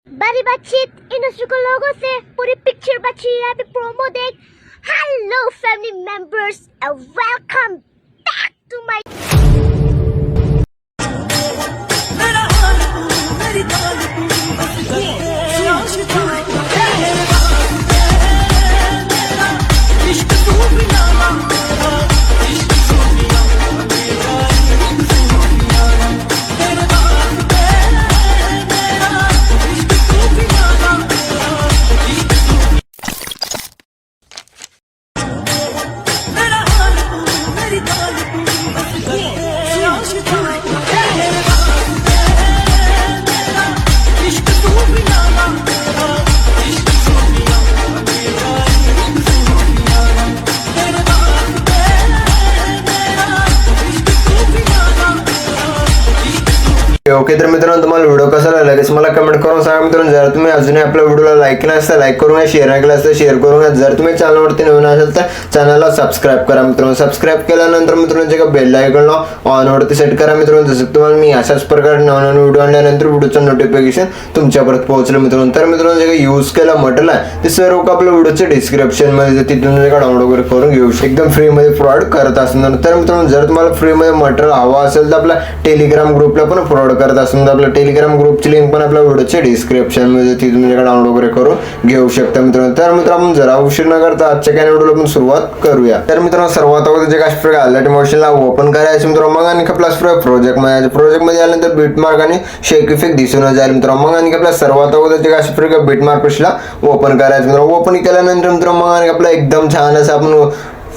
बारी बातचीत इंडस्ट्री लोगों से पूरी पिक्चर बची है अभी प्रोमो देख। Hello family members and welcome back to my okay तर मित्रांनो, तुम्हाला व्हिडिओ कसा लागला लगेच मला कमेंट करून सांगा मित्रांनो. जर तुम्ही अजूनही आपल्या व्हिडिओला लाईक केला असता लाईक करून घ्या, शेअर केला असता शेअर करून घ्या. जर तुम्ही चॅनलवरती नवीन असाल तर चॅनलला सबस्क्राईब करा मित्रांनो. सबस्क्राईब केल्यानंतर मित्रांनो जे का बेल आयकॉन ऑन वरती सेट करा मित्रांनो. जसं तुम्हाला मी अशाच प्रकारे नवीन व्हिडिओ आणल्यानंतर व्हिडिओचं नोटिफिकेशन तुमच्यापर्यंत पोहोचलं मित्रांनो. तर मित्रांनो जे काही यूज केला मटेरियल आहे ते सर्व आपल्या व्हिडिओच्या डिस्क्रिप्शन मध्ये तिथून जे का डाउनलोड वगैरे करून घेऊ शकतो. एकदम फ्री मध्ये प्रोव्हाइड करत असणार. तर मित्रांनो जर तुम्हाला फ्री मध्ये मटेरियल हवा असेल तर आपल्या टेलिग्राम ग्रुपला पण प्रोव्हाइड करत असणार. आपल्या टेलिग्राम ग्रुपची लिंक पण आपल्या व्हिडिओच्या डिस्क्रिप्शन मध्ये तिथून डाउनलोड वगैरे करून घेऊ शकता मित्रांनो. तर मित्रांनो आपण जरा उशीर न करता आजच्या काही व्हिडिओला आपण सुरुवात करूया. तर मित्रांनो सर्वात अगोदर जे काही प्रकार अलर्ट मोशनला ओपन करायचं मित्रांनो. मग आणि प्लस प्रोजेक्ट मध्ये आल्यानंतर बीटमार्क आणि शेक इफेक्ट दिसून जाईल मित्रांनो. मग आणि आपल्या सर्वात अगोदर जे काही प्रकार बीटमार्क पेजला ओपन करायचं मित्रांनो. ओपन केल्यानंतर मित्रांनो मग आणि आपला एकदम छान असं आपण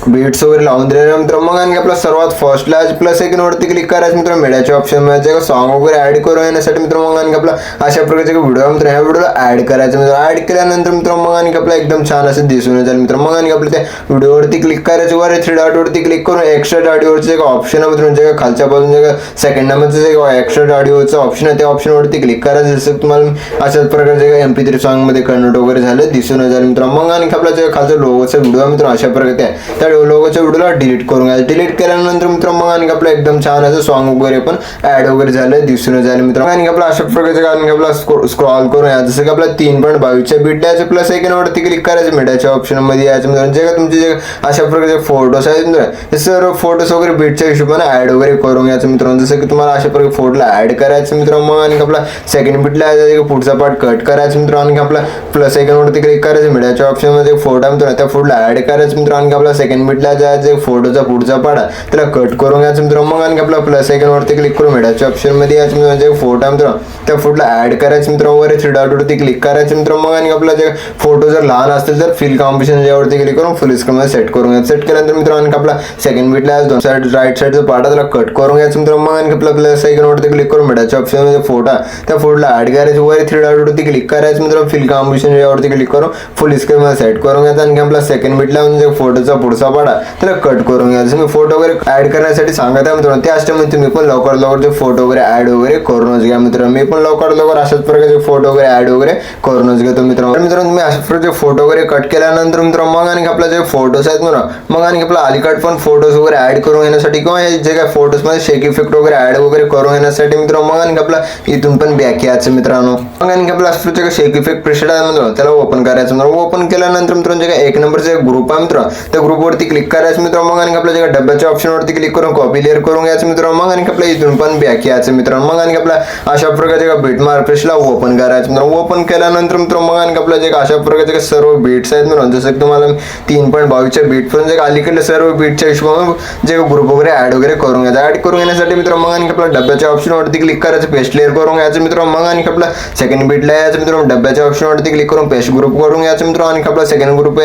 बीट्स वगैरे लावून दिलेलं मित्रांनो. मग आणि आपला सर्वात फर्स्टला प्लस आयकॉनवरती क्लिक करायचं मित्रांनो. मिळायचे ऑप्शन मिळायचे सॉन्ग वगैरे ऍड करून येण्यासाठी मित्रांनो. मग आणि आपला अशा प्रकारचे व्हिडिओ मित्रांनो ह्या व्हिडिओला ऍड करायचं मित्रांनो. ऍड केल्यानंतर मित्रांनो मग आणि आपला एकदम छान असं दिसून जाईल मित्रांनो. मग आणि आपल्या त्या व्हिडिओवरती क्लिक करायचं वर 3 डॉट वरती क्लिक करून एक्स्ट्रा ऑडिओचे ऑप्शन आहे मित्रांनो. जे खालच्या बाजून जे सेकंड नंबरचं जे एक्स्ट्रा ऑडिओचं ऑप्शन आहे त्या ऑप्शनवरती क्लिक करायचं. जसं तुम्हाला अशाच प्रकारचे MP3 सॉन्ग मध्ये कन्वर्ट वगैरे झालं दिसून जाईल मित्रांनो. मग आणि आपला जे खालचा लोगोचा व्हिडिओ मित्रांनो अशा प्रकारे त्या लोगोच्या व्हिडिओला डिलीट करून घ्यायचं. डिलीट केल्यानंतर मित्रांनो मग आणि आपलं एकदम छान असं सॉन्ग वगैरे पण ऍड वगैरे झालं दिसून जाईल मित्रांनो. आणि आपला अशा प्रकारचे आणि आपला स्क्रॉल करून या जसं की आपला 3.22 बीट द्यायचं. प्लस आयकॉनवरती क्लिक करायचं मिळायच्या ऑप्शन मध्ये यायचं मित्रांनो. जे का तुमचे जे अशा प्रकारचे फोटोज आहेत मित्रांनो सर्व फोटोज वगैरे बीटच्या हिशोबाने ऍड वगैरे करून घ्यायचं मित्रांनो. जसं की तुम्हाला अशा प्रकारे फोटोला ऍड करायचं मित्रांनो. मग आणि आपला सेकंड बीटला पुढचा पार्ट कट करायचं मित्रांनो. आणि आपला प्लस आयकॉनवरती क्लिक करायचं मिळायच्या ऑप्शन मध्ये फोटो मित्रांनो त्या फोटोला ऍड करायचं मित्रांनो. आणि आपला सेकंड बीटला जायचं फोटोचा पुढचा पार्ट त्याला कट करून घ्यायचं मित्रांनो. मग आणि आपला प्लस आयकॉनवरती क्लिक करून मिळायच्या ऑप्शन मध्ये यायचं मित्रांनो. जे फोटो मित्रांनो त्या फोटोला ऍड करायचं मित्रांनो. वर 3 डॉट वरती क्लिक करायचं मित्रांनो. मग आणि आपला जे फोटो जर लहान असतील तर फिल कॉम्बिनेशन यावरती क्लिक करून फुल स्क्रीन मध्ये सेट करून घ्यायचं. सेट केल्यानंतर मित्रांनो आणि आपला सेकंड बीटला दोन साइड राईट साइडचा पार्ट त्याला कट करून घ्यायचं मित्रांनो. मग आणि आपला प्लस आयकॉनवरती क्लिक करून मिळायच्या ऑप्शन मध्ये फोटो त्या फोटोला ऍड करायचं. वर 3 डॉट वरती क्लिक करायचं मित्रांनो. फिल कॉम्बिनेशन यावरती क्लिक करून फुल स्क्रीन मध्ये सेट करून घ्यायचं. आणि आपला सेकंड बीटला म्हणजे फोटोचा पुढचा पार्ट त्याला कट करून घ्यायचं. मी फोटो वगैरे ऍड करण्यासाठी सांगत आहे मित्रांनो. त्या असल्यामुळे तुम्ही पण लवकर ते फोटो वगैरे ऍड वगैरे करूनच घ्या मित्रांनो. मी पण लवकर अशाच प्रकारचे फोटो वगैरे ऍड वगैरे करूनच घेतो मित्रांनो. मित्रांनो तुम्ही अशा प्रकारचे फोटो वगैरे कट केल्यानंतर मित्रांनो मग आणि आपला जे फोटोज आहेत मित्रांनो मग आणि आपला अलीकड पण फोटोज वगैरे ऍड करून घेण्यासाठी किंवा हे जे काय फोटोज मध्ये शेक इफेक्ट वगैरे ऍड वगैरे करून घेण्यासाठी मित्रांनो मग आणि आपला इथून पण बॅक यायचं मित्रांनो. मग आणि आपला असं शेक इफेक्ट प्रेशर आहे मित्रांनो त्याला ओपन करायचं मित्रांनो. ओपन केल्यानंतर मित्रांनो जे काय 1 नंबरचा ग्रुप आहे मित्रांनो त्या ग्रुपवरती क्लिक करायचं मित्रांनो. मग आणि आपल्या जे डब्याच्या ऑप्शन वरती क्लिक करून कॉपी लेअर करून घ्यायचं मित्रांनो. मग आणि आपल्या इथून पण बॅक यायचं मित्रांनो. मग आणि आपला अशा प्रकारचे बीटमार्क पेजला ओपन करायचं मित्रांनो. ओपन केल्यानंतर मित्रांनो मग आणि आपल्या जे अशा प्रकारचे सर्व बीट्स आहेत मित्रांनो जसं की तुम्हाला 3.22 बीट पर्यंत जे अलीकडे सर्व बीटच्या हिशोबाने जे ग्रुप वगैरे ऍड वगैरे करून घ्यायचं. ऍड करून घेण्यासाठी मित्रांनो मग आणि आपल्या डब्याच्या ऑप्शन वरती क्लिक करायचं पेस्ट लेअर करून घ्यायचं मित्रांनो. मग आणि आपला सेकंड बीटला यायचं मित्रांनो. डब्याच्या ऑप्शन वरती क्लिक करून पेस्ट ग्रुप करून घ्यायचं मित्रांनो. आणि आपला सेकंड ग्रुप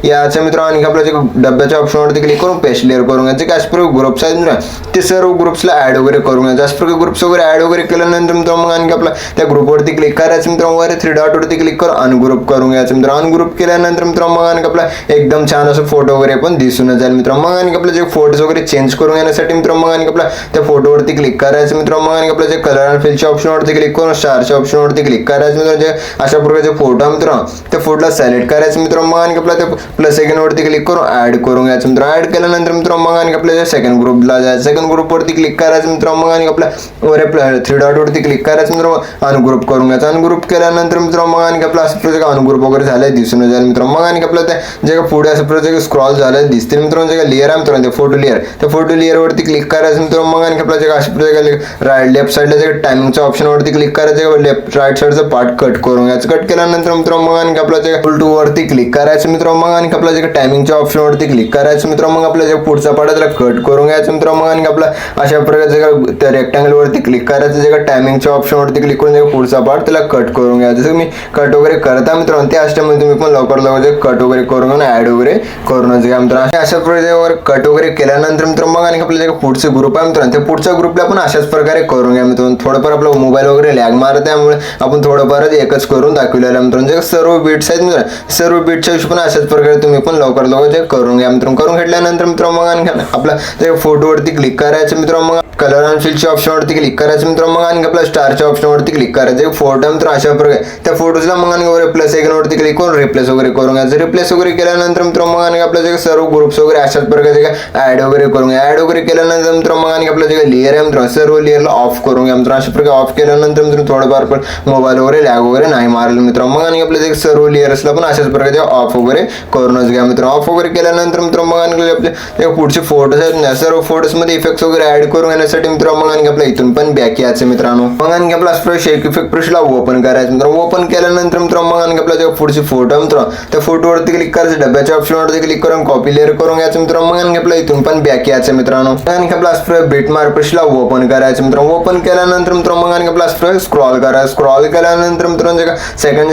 यायचं मित्रांनो. आणि आपल्या जे डब्याच्या ऑप्शन वरती क्लिक करून पेस्ट लेअर करून घ्यायचं. काय ग्रुप्स आहेत मित्रांनो ते सर्व ग्रुप्सला ऍड वगैरे करून घ्यायचं. अशा प्रकारे ग्रुप्स वगैरे ऍड वगैरे केल्यानंतर मित्रांनो मग आणि आपला त्या ग्रुपवरती क्लिक करायचं मित्रांनो. वर 3 डॉट वरती क्लिक करून अनग्रुप करून घ्यायचं मित्रांनो. अनग्रुप केल्यानंतर मित्रांनो मग आणि आपला एकदम छान असं फोटो वगैरे पण दिसून जाईल मित्रांनो. मग आणि आपले जे फोटोज वगैरे चेंज करून घेण्यासाठी मित्रांनो मग आणि आपला त्या फोटोवरती क्लिक करायचं मित्रांनो. मग आणि आपल्या जे कलर अँड फिलच्या ऑप्शन वरती क्लिक करून स्टारच्या ऑप्शन वरती क्लिक करायचं मित्रांनो. जे अशा प्रकारचे फोटो मित्रांनो त्या फोटोला सिलेक्ट करायचं मित्रांनो. मग आणि आपला त्या प्लस आयकॉन वरती क्लिक करून ऍड करून घ्यायचं मित्रांनो. ऍड केल्यानंतर मित्रांनो मग आणि आपल्या सेकंड ग्रुपला जायचं. सेकंड ग्रुपवरती क्लिक करायचं मित्रांनो. मग आणि आपल्या वर थ्री डॉट वरती क्लिक करायचं मित्रांनो. अनग्रुप करून घ्यायचं. अनग्रुप केल्यानंतर मित्रांनो मग आणि आपला असं अनग्रुप वगैरे झालंय दिसून जाईल मित्रांनो. मग आणि आपलं जे पुढे असं स्क्रॉल झालं दिसतील मित्रांनो. जे लेअर आहे मित्रांनो ते फोटो लेअर, त्या फोटो लेअर वरती क्लिक करायचं मित्रांनो. मग आणि आपल्या जे अशा राईट लेफ्ट साईडला जे टायमिंगच्या ऑप्शन वरती क्लिक करायचं. लेफ्ट राईट साईडचं पार्ट कट करून घ्यायचं. कट केल्यानंतर मित्रांनो मग आणि आपल्या जे फुल टू वरती क्लिक करायचं मित्रांनो. मग आणि आपल्या जे टायमिंगच्या ऑप्शन वरती क्लिक करायचं मित्रांनो. मग आपल्या जे पुढचा पार्ट त्याला कट करून घ्यायचं मित्रांनो. मग आणि आपला अशा प्रकारचे रेक्टँगल वरती क्लिक करायचं. जे टायमिंगच्या ऑप्शन वरती क्लिक करून पुढचा पार्ट त्याला कट करून घ्यायचं. जसं मी कट वगैरे करता मित्रांनो त्या असल्यामुळे तुम्ही पण लवकर लवकर कट वगैरे करून ऍड वगैरे करूनच घ्या मित्रांनो. अशा प्रकारे कट वगैरे केल्यानंतर मित्रांनो मग आणि आपल्या जे पुढचे ग्रुप आहे मित्रांनो त्या पुढच्या ग्रुपला पण अशाच प्रकारे करून घ्या मित्रांनो. थोडंफार आपला मोबाईल वगैरे लॅग मारत त्यामुळे आपण थोडंफार एकच करून दाखवलेलं आहे मित्रांनो. जे सर्व बीट्स आहेत मित्रांनो सर्व बीटच्या पण अशाच प्रकारे तुम्ही पण लवकर लवकर करून घ्या मित्रांनो. करून घेतल्यानंतर मित्रांनो मग आणि आपला जे फोटोवरती क्लिक करायचं मित्रांनो. मग कलर अँड फिलच्या ऑप्शन वरती क्लिक करायचं मित्रांनो. मग आणि आपल्या स्टारच्या ऑप्शन वरती क्लिक करायचं. फोटो मित्रांनो अशा प्रकारे त्या फोटोजला मग आणि वगैरे प्लस आयकॉन वरती क्लिक करून रिप्लेस वगैरे करून घ्यायचं. रिप्लेस वगैरे केल्यानंतर मित्रांनो मग आणि आपल्या जे सर्व ग्रुप्स वगैरे अशाच प्रकारे ऍड वगैरे करून घ्या. ऍड वगैरे केल्यानंतर मित्रांनो मग आणि आपलं जे लेअर आहे मित्रांनो सर्व लेअरला ऑफ करून घ्या मित्रांनो. अशा प्रकारे ऑफ केल्यानंतर मित्रांनो थोडंफार पण मोबाईल वगैरे लॅग वगैरे नाही मारलं मित्रांनो. मग आणि आपल्या जे सर्व लेअर्सला पण अशाच प्रकारे ऑफ वगैरे करूनच घ्या मित्रांनो. ऑफ वगैरे केल्यानंतर मित्रांनो मग आणि आपले पुढचे फोटोज आहेत ना सर्व फोटोज मध्ये इफेक्ट्स वगैरे ऍड करून घेण्यासाठी मित्रांनो मग आणि आपल्या इथून पण बॅक यायचं मित्रांनो. मग आणि आपला शेक इफेक्ट ब्रशला ओपन करायचं मित्रांनो. ओपन केल्यानंतर मित्रांनो मग आणि आपला जे पुढचे फोटो मित्रांनो त्या फोटोवरती क्लिक करायचं. डब्याच्या ऑप्शन वरती क्लिक करून कॉपी लेअर करून घ्यायचं मित्रांनो. मग आणि आपल्या इथून पण बॅक यायचं मित्रांनो. आणि आपला बिटमार्क ब्रशला ओपन करायचं मित्रांनो. ओपन केल्यानंतर मित्रांनो मग आणि आपला स्क्रॉल करायचं. स्क्रॉल केल्यानंतर मित्रांनो जे सेकंड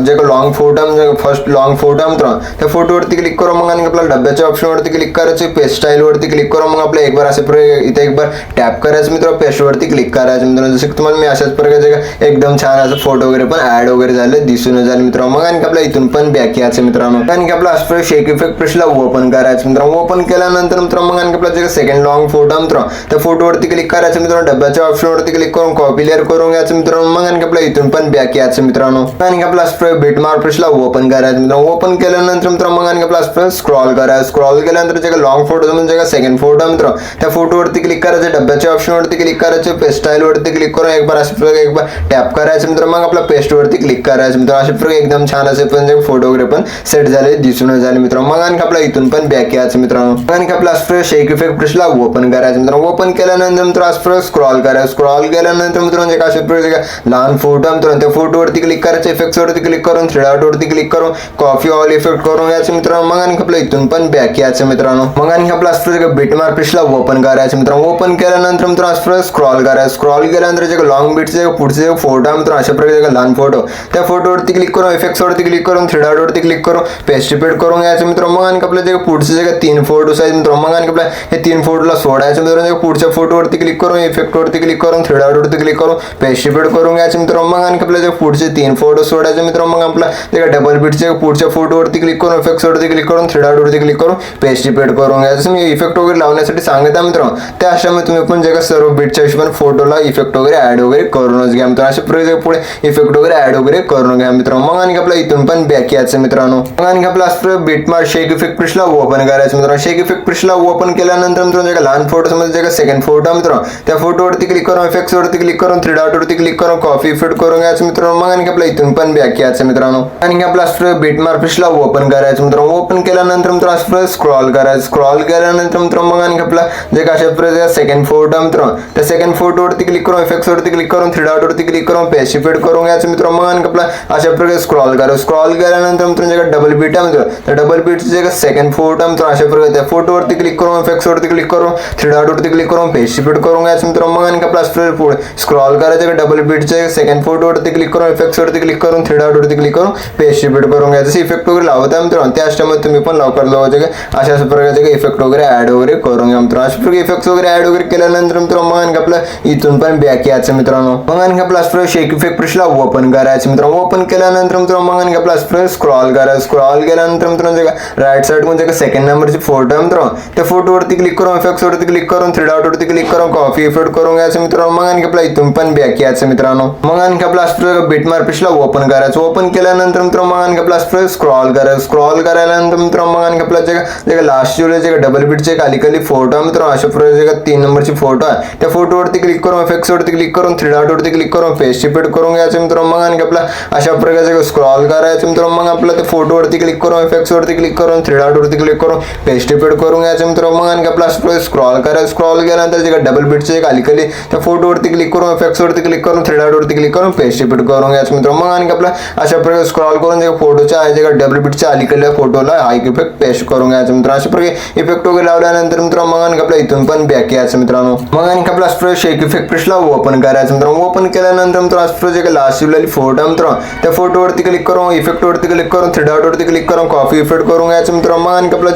जे long photo first long photo मित्रांनो त्या फोटोवरती क्लिक करून मग आणि आपल्या डब्याच्या ऑप्शन वरती क्लिक करायचं. पेस्ट स्टाईल वरती क्लिक करून मग आपल्या एक बार असे इथे एक बार टॅप करायचं मित्रांनो. पेस्ट वरती क्लिक करायचं मित्रांनो. जसं की तुम्हाला मी अशाच प्रकारचे एकदम छान असं फोटो वगैरे पण ऍड वगैरे झाले दिसून झाले मित्रांनो. मग आणि आपल्या इथून पण बॅक यायचं मित्रांनो. आणि आपला शेक इफेक्ट ब्रशला ओपन करायचं मित्रांनो. ओपन केल्यानंतर मित्रांनो मग आणि आपला जे सेकंड लॉंग फोटो मित्रांनो त्या फोटोवरती क्लिक करायचं मित्रांनो. डब्याच्या ऑप्शन वरती क्लिक करून कॉपी लेअर करून घ्यायचं मित्रांनो. मग आणि आपल्या इथून पण बॅक यायचं मित्रांनो. आणि आपला बिटमार्क ब्रशला ओपन करायचं मित्रांनो. ओपन केल्यानंतर मित्रांनो मग आणि आपला स्क्रॉल करायचं. स्क्रॉल केल्यानंतर जे लॉंग फोटो म्हणजे सेकंड फोटो मित्रांनो त्या फोटोवरती क्लिक करायचं. डब्याच्या ऑप्शन वरती क्लिक करायचं. पेस्ट स्टाईल वरती क्लिक करून एक बार असं एक बार टॅप करायचं मित्रांनो. मग आपला पेस्ट वरती क्लिक करायचं मित्रांनो. अशा प्रकारे एकदम छान असे पण फोटो वगैरे पण सेट झाले दिसून झाले मित्रांनो. मग आणि आपला इथून पण बॅक यायचं मित्रांनो. आणि आपला शेक इफेक्ट ब्रशला ओपन करायचं मित्रांनो. ओपन केल्यानंतर मित्रांनो स्क्रॉल करायचं. स्क्रॉल केल्यानंतर मित्रांनो जे अशा प्रकारे लहान फोटो मित्रांनो त्या फोटोवरती क्लिक करायचं. इफेक्ट्स वरती क्लिक करून थ्री डॉट वरती क्लिक करून कॉपी ऑल इफेक्ट करून यायचं मित्रांनो. मग आणि आपल्या इथून पण बॅक यायचं मित्रांनो. मग आणि आपला बिटमार्क ब्रशला ओपन करायचं मित्रांनो. ओपन केल्यानंतर मित्रांनो स्क्रॉल करायचं. स्क्रॉल केल्यानंतर जे लॉंग बीटचे पुढचे फोटो मित्रांनो अशा प्रकारे लहान फोटो त्या फोटोवरती क्लिक करून इफेक्ट्स वरती क्लिक करून थ्री डॉट वरती क्लिक करून पेस्ट रिपीट करून घ्यायचं मित्रांनो. मग आणि आपल्या जे पुढचे जे तीन फोटोज आहेत मित्रांनो मग आणि आपल्या हे तीन फोटोला सोडायचं मित्रांनो. पुढच्या फोटोवरती क्लिक करून इफेक्ट वरती क्लिक करून थ्री डॉट वरती क्लिक करून पेस्ट रिपीट करून घ्यायचं मित्रांनो. मग आणि आपल्या जे पुढचे तीन फोटो सोडायचे मित्रांनो. मग आपला जे डबल बीटचे पुढच्या फोटोवरती क्लिक करून इफेक्ट्स वरती क्लिक करून थ्री डॉट वरती क्लिक करून पेस्ट रिपीट करून घ्यायचं. मी इफेक्ट वगैरे लावण्यासाठी सांगत आहे मित्रांनो. त्या अशामुळे तुम्ही पण जे सर्व बीटच्या हिशोबाने फोटोला इफेक्ट वगैरे ऍड वगैरे करूनच घ्या मित्रांनो. अशा प्रकारे पुढे इफेक्ट वगैरे ऍड वगैरे करून घ्या मित्रांनो. मग आणि आपल्या इथून पण बॅक यायचं मित्रांनो. मग आणि आपला बिटमार्क शेक इफेक्ट ब्रशला ओपन करायचं मित्रांनो. शेक इफेक्ट ब्रशला ओपन केल्यानंतर मित्रांनो जे लहान फोटो मध्ये जे सेकंड फोटो मित्रांनो त्या फोटोवरती क्लिक करून इफेक्ट्स वरती क्लिक करून थ्री डॉट वरती क्लिक करून कॉपी इफेक्ट करून घ्यायचं मित्रांनो. मग आणि आपल्या इथून पण बॅक यायचं मित्रांनो. आणि आपला बिटमार्क ब्रशला ओपन करायचं मित्रांनो. ओपन केल्यानंतर मित्रांनो स्क्रॉल करायचं. स्क्रॉल केल्यानंतर मित्रांनो मग आणि आपला जे अशा प्रकारे सेकंड फोटो मित्रांनो त्या सेकंड फोटोवरती क्लिक करून इफेक्ट्स वरती क्लिक करून थ्री डॉट वरती क्लिक करून पेस्ट इफेक्ट करून घ्यायचं मित्रांनो. मग आणि आपला अशा प्रकारे स्क्रॉल करा. स्क्रॉल केल्यानंतर मित्रांनो जे डबल बीट आहे मित्रांनो त्या डबल बीटचे जे सेकंड फोटो मित्रांनो अशा प्रकारे त्या फोटोवरती क्लिक करून इफेक्ट्स वरती क्लिक करून थ्री डॉट वरती क्लिक करून पेस्ट इफेक्ट करून घ्यायचं मित्रांनो. मग आणि आपला पुढे स्क्रॉल करायचं. डबल बीटचे सेकंड फोटोवरती क्लिक करून इफेक्ट्स वरती क्लिक करून थ्री डॉट वरती क्लिक करून पेस्ट इफेक्ट करून घ्यायचं. इफेक्ट वगैरे लावता मित्रांनो त्या अशामध्ये तुम्ही पण लवकर लावायचे अशा प्रकारचे इफेक्ट वगैरे ऍड वगैरे करून घ्या मित्रांनो. अशा प्रकारे इफेक्ट्स वगैरे ऍड वगैरे केल्यानंतर मित्रांनो मग आणि आपलं इथून पण बॅक यायचं मित्रांनो. मग आणि आपला शेक इफेक्ट ब्रशला ओपन करायचं मित्रांनो. ओपन केल्यानंतर मित्रांनो मग आणि आपला स्क्रॉल करायचं. स्क्रॉल केल्यानंतर मित्रांनो राईट साइड मध्ये सेकंड नंबरची फोटो मित्रांनो त्या फोटोवरती क्लिक करून इफेक्ट्स वरती क्लिक करून थ्री डॉट वरती क्लिक करून कॉपी इफेक्ट करून घ्यायचं मित्रांनो. मग आणि आपला इथून पण बॅक यायचं मित्रांनो. मग आणि आपला बिटमार्क ब्रशला ओपन करायचं. ओपन केल्यानंतर मित्रांनो मग आणि आपला स्क्रॉल करायचं. स्क्रॉल केल्यानंतर मित्रांनो मग आणखी आपला जे लास्ट जे डबल बीटचे खाली फोटो आहे मित्रांनो अशा प्रकारे 3 नंबरची फोटो आहे त्या फोटोवरती क्लिक करून इफेक्ट्स वरती क्लिक करून 3 डॉट वरती क्लिक करून पेस्ट रिपीट करून घ्यायचं मित्रांनो मग आणखी आपला अशा प्रकारे स्क्रॉल करायचं मित्रांनो मग आपला ते फोटोवरती क्लिक करून इफेक्ट्स वरती क्लिक करून 3 डॉट वरती क्लिक करून पेस्ट रिपीट करून घ्यायचं मित्रांनो मग आणखी आपला स्क्रॉल करायचं स्क्रॉल केल्यानंतर डबल बीटचे खाली त्या फोटोवरती क्लिक करून इफेक्ट्स वरती क्लिक करून 3 डॉट वरती क्लिक करून पेस्ट रिपीट करून घ्यायचं मित्रांनो मग आणखी आपला अशा प्रकारे स्क्रॉल करून फोटोच्या आहे डबल बीटच्या अलीकडल्या फोटोला हा इफेक्ट पेस्ट करून घ्यायचं मित्रांनो अशा प्रकारे इफेक्ट वगैरे लावल्यानंतर मित्रांनो मग आणखी आपला इथून पण बॅक यायचं मित्रांनो मग आणखी आपला स्प्रे शेक इफेक्ट पेस्टला ओपन करायचं मित्रांनो ओपन केल्यानंतर मित्रांनो स्प्रे लास्ट शिवलेली फोटो मित्रांनो त्या फोटोवरती क्लिक करून इफेक्ट वरती क्लिक करून 3 डॉट वरती क्लिक करून कॉपी इफेक्ट करून घ्यायचं मित्रांनो मग आणखी आपला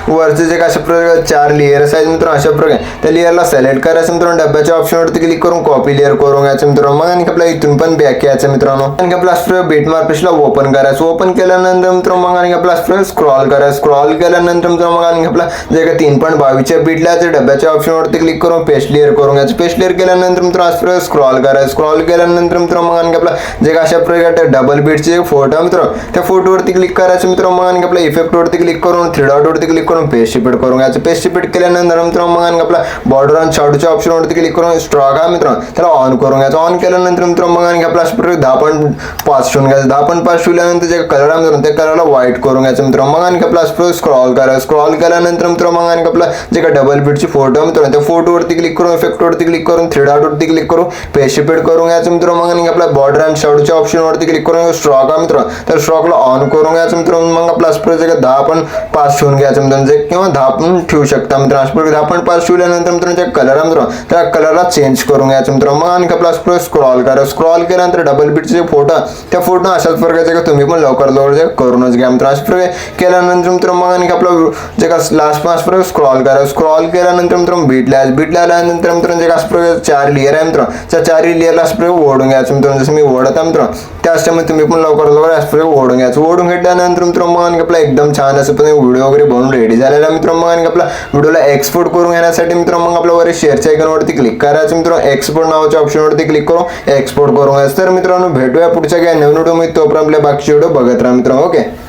वरचे अशा प्रकारे 4 लेयर्स आहेत मित्रांनो अशा प्रकारे त्या लेयरला सिलेक्ट करायचं मित्रांनो डब्याच्या ऑप्शन वरती क्लिक करून कॉपी लेयर करून घ्यायचं मित्रांनो मग आणखी आपला इथून पण बॅक यायचं मित्रांनो आणखी आपला स्प्रे बीटमार्क पेस्टला ओपन करायचं ओपन केल्यानंतर मित्रांनो मग आणखी आपला स्प्रे स्क्रॉल करायचं स्क्रॉल केल्यानंतर मित्रांनो मग आणखी आपला 3.22 बीटला डब्याच्या ऑप्शन वरती क्लिक करून पेस्ट लेयर करून घ्यायचं पेस्ट लेयर केल्यानंतर मित्रांनो स्प्रे स्क्रॉल करायचं स्क्रॉल केल्यानंतर मित्रांनो मग आणखी आपला अशा प्रकारे डबल बीटचे फोटो मित्रांनो त्या फोटोवरती क्लिक करायचं मित्रांनो मग आणखी आपला इफेक्ट वरती क्लिक करून 3 डॉट वरती क्लिक करून पेस्ट रिपीट करून घ्यायचं पेस्ट रिपीट केल्यानंतर मित्रांनो मग आणखी आपला बॉर्डर आणि शॅडोच्या ऑप्शन वरती क्लिक करून स्ट्रोक आहे मित्रांनो त्याला ऑन करून घ्यायचं ऑन केल्यानंतर मित्रांनो मग आणखी आपला 10.5 ठेवून घ्यायचं 10.5 ठेवल्यानंतर जे कलर आहे मित्रांनो त्या कलरला व्हाईट करून घ्यायचं मित्रांनो मग आणखी आपला स्क्रॉल करायचं स्क्रॉल केल्यानंतर मित्रांनो मग आणखी आपला डबल बीटची फोटो मित्रांनो त्या फोटोवरती क्लिक करून इफेक्ट वरती क्लिक करून 3 डॉट वरती क्लिक करून पेस्ट रिपीट करून घ्यायचं मित्रांनो मग आणखी आपला बॉर्डर आणि शॅडोच्या ऑप्शन वरती क्लिक करून स्ट्रोक आहे मित्रांनो तर स्ट्रोकला ऑन करून घ्यायचं मित्रांनो मग आपला स्प्रे 10.5 ठेवून घ्यायचं मित्रांनो किंवा 10 पण ठेवू शकता मित्रांनो 10.5 ठेवल्यानंतर मित्रांनो कलर आहे मित्रांनो त्या कलरला चेंज करून घ्यायचं मित्रांनो मग आणखी आपला स्प्रे स्क्रॉल करा स्क्रॉल केल्यानंतर डबल बीटचे फोटो त्या फोटो अशाच प्रकारचे तुम्ही पण लवकर करूनच घ्या मित्रांनो अशा प्रकारे केल्यानंतर मित्रांनो मग आणखी आपला लास्ट पण स्प्रे स्क्रॉल करा स्क्रॉल केल्यानंतर मित्रांनो बीटला आल्यानंतर मित्रांनो स्प्रे 4 लेयर आहे मित्रांनो त्या 4 लेयरला स्प्रे ओढून घ्यायचं मित्रांनो जसं मी ओढत आहे मित्रांनो त्याच टाइम तुम्ही पण लवकर स्प्रे ओढून घ्यायचं ओढून घेतल्यानंतर मित्रांनो मग आणखी आपला एकदम छान असं पण व्हिडिओ वगैरे बनवून रेडी झालेला मित्रांनो मग आणखी आपला व्हिडिओला एक्सपोर्ट करून घेण्यासाठी मित्रांनो मग आपल्या वर शेअरच्या आयकॉनवरती क्लिक करायचं मित्रांनो एक्सपोर्ट नावाच्या ऑप्शनवरती क्लिक करून एक्सपोर्ट करून घ्यायचं तर मित्रांनो भेटूया पुढच्या काही नवीन व्हिडिओ मध्ये तोपर्यंत आपल्या बाकीचे व्हिडिओ बघत राहा मित्रांनो ओके.